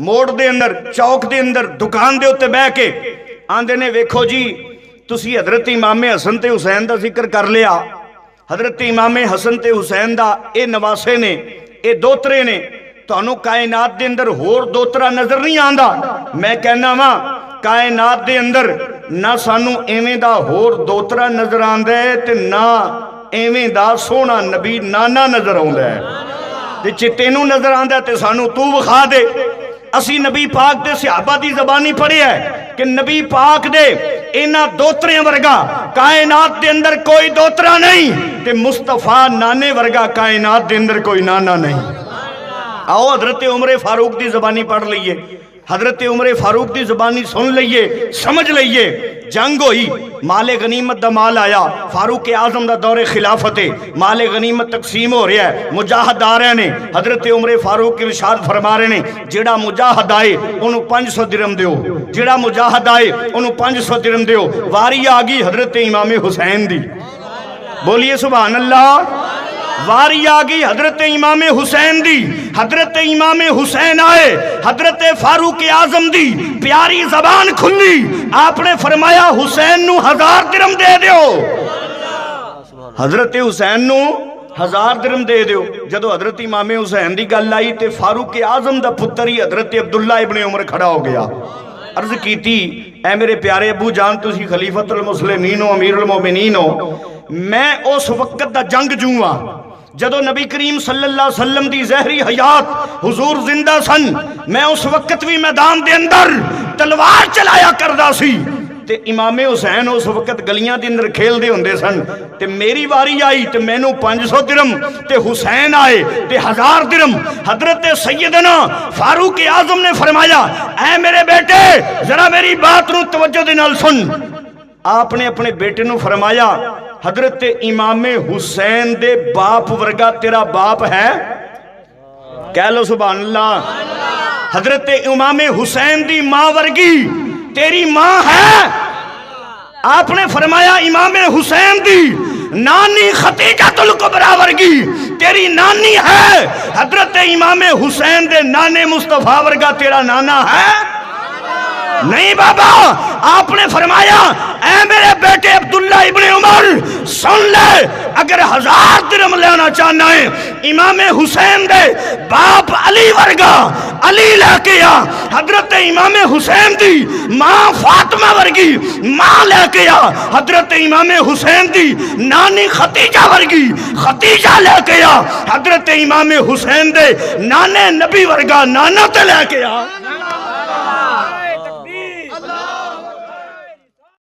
موڑ دے اندر چوک دے اندر دکان دے اتے بہ کے آندے نے ویکھو جی تسی حضرت امام حسن تے حسین دا ذکر کر لیا، حضرت امام حسن تے حسین دا اے نواسے نے اے دوترے نے، تانوں کائنات دے اندر ہور دوترا نظر نہیں آندا؟ میں کہنا وا کائنات دے اندر نہ سانو ایویں دا ہور دوترا نظر آندا ہے تے نہ ایویں دا سونا نبی نانا نظر آندا ہے، تے جے تینوں نظر آندا ہے تے سانو تو وکھا دے۔ اسی نبی پاک دے صحابہ دی زبانی پڑھی ہے کہ نبی پاک دے اینا دوترے ورگا کائنات دے اندر کوئی دوترا نہیں، تے مصطفیٰ نانے ورگا کائنات دے اندر کوئی نانا نہیں۔ آؤ حضرت عمر فاروق دی زبانی پڑھ لئیے، حضرت عمر فاروق دی زبانی سن لئیے، سمجھ لئیے۔ جنگ ہوئی، مال غنیمت دا مال آیا، فاروق اعظم دا دور خلافت، مال غنیمت تقسیم ہو رہا ہے، مجاہد آ رہے ہیں، حضرت عمر فاروق ارشاد فرما رہے ہیں جیڑا مجاہد آئے انہوں 500 درہم دیو، جیڑا مجاہد آئے انہوں 500 درہم دیو۔ واری آگی حضرت امام حسین دی، بولیے سبحان اللہ۔ واری آگئی حضرت امام حسین دی، حضرت امام حسین آئے، حضرت فاروق اعظم دی پیاری زبان کھلی، آپ نے فرمایا حسین نو 1000 درہم دے دیو، حضرت حسین نو 1000 درہم دے دیو۔ جدو حضرت امام حسین دی گل آئی تے فاروق اعظم دا پتر ہی حضرت عبداللہ ابن عمر کھڑا ہو گیا، عرض کی تھی اے میرے پیارے ابو جان تسی خلیفۃ المسلمین ہو، امیر المومنین ہو، میں اس وقت دا جنگ جوں جدو نبی کریم صلی اللہ علیہ وسلم دی زہری حیات حضور زندہ سن، میں اس وقت بھی میدان دے اندر تلوار چلایا کردہ سی، تے امام حسین اس وقت گلیاں دے اندر کھیل دے ہوندے سن، تے میری واری آئی تے میں نو 500 درہم تے حسین آئے تے 1000 درہم۔ حضرت سیدنا فاروق اعظم نے فرمایا اے میرے بیٹے ذرا میری بات نو توجہ دے نال سن۔ آپ نے اپنے بیٹے نو فرمایا حضرت امام حسین دے باپ ورگا تیرا باپ ہے؟ کہہ لو سبحان اللہ۔ حضرت امام حسین دی ماں ورگی تیری ماں ہے؟ آپ نے فرمایا امام حسین دی نانی ختیجۃ الکبریٰ ورگی تیری نانی ہے؟ حضرت امام حسین دے نانے مصطفیٰ ورگا تیرا نانا ہے؟ نہیں بابا۔ آپ نے فرمایا اے میرے بیٹے عبداللہ ابن عمر سن لے، اگر 1000 درہم لینا چاہنا ہے امام حسین دے باپ علی ورگا علی لے کے آ، حضرت امام حسین دی ماں فاطمہ ورگی ماں لے کے آ، حضرت امام حسین دی نانی ختیجہ ورگی ختیجہ لے کے آ، حضرت امام حسین دے نانے نبی ورگا نانا تے لے کے آ۔